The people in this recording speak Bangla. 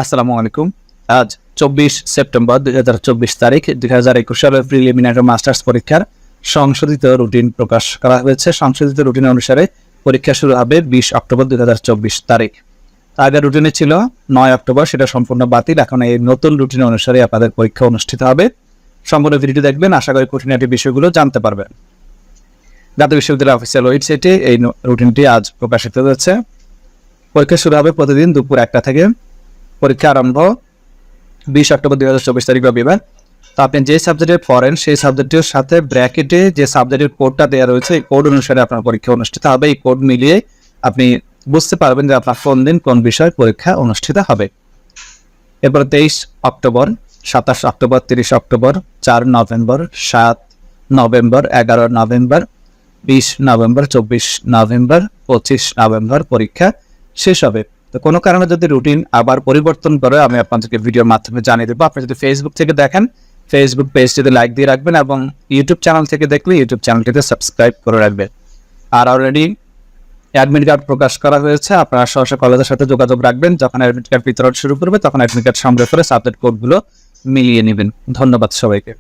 আসসালামু আলাইকুম। আজ 24 সেপ্টেম্বর 2024 তারিখ 2021 সালের প্রিলিমিনারি মাস্টার্স পরীক্ষার সংশোধিত রুটিন প্রকাশ করা হয়েছে। সংশোধিত রুটিন অনুসারে পরীক্ষা শুরু হবে 20 অক্টোবর 2024 তারিখ। আগের রুটিনে ছিল 9 অক্টোবর, সেটা সম্পূর্ণ বাতিল। এখন এই নতুন রুটিন অনুসারে আপনাদের পরীক্ষা অনুষ্ঠিত হবে। সম্পূর্ণ ভিডিওটি দেখবেন, আশা করি খুঁটিনাটি বিষয়গুলো জানতে পারবেন। জাতীয় বিশ্ববিদ্যালয়ের অফিসিয়াল ওয়েবসাইটে এই রুটিনটি আজ প্রকাশিত হয়েছে। পরীক্ষা শুরু হবে প্রতিদিন দুপুর 1টা থেকে। পরীক্ষা আরম্ভ 20 অক্টোবর 2024 তারিখ রবিবার। তো আপনি যে সাবজেক্টে পড়েন সেই সাবজেক্টের সাথে ব্র্যাকেটে যে সাবজেক্টের কোডটা দেওয়া রয়েছে, এই কোড অনুসারে আপনার পরীক্ষা অনুষ্ঠিত হবে। এই কোড মিলিয়ে আপনি বুঝতে পারবেন যে আপনার কোন দিন কোন বিষয় পরীক্ষা অনুষ্ঠিত হবে। এরপর 23 October, 27 October, 30 October, 4 November, 7 November, 11 November, 20 November, 24 November, 25 November পরীক্ষা শেষ হবে। তো কোনো কারণে যদি রুটিন আবার পরিবর্তন করে আমি আপনাদেরকে ভিডিওর মাধ্যমে জানিয়ে দেবো। আপনি যদি ফেসবুক থেকে দেখেন, ফেসবুক পেজটিতে লাইক দিয়ে রাখবেন এবং ইউটিউব চ্যানেল থেকে দেখলে ইউটিউব চ্যানেলটিতে সাবস্ক্রাইব করে রাখবেন। আর অলরেডি অ্যাডমিট কার্ড প্রকাশ করা হয়েছে। আপনারা সরাসরি কলেজের সাথে যোগাযোগ রাখবেন। যখন অ্যাডমিট কার্ড বিতরণ শুরু করবে তখন অ্যাডমিট কার্ড সংগ্রহ করে সাবজেক্ট কোডগুলো মিলিয়ে নেবেন। ধন্যবাদ সবাইকে।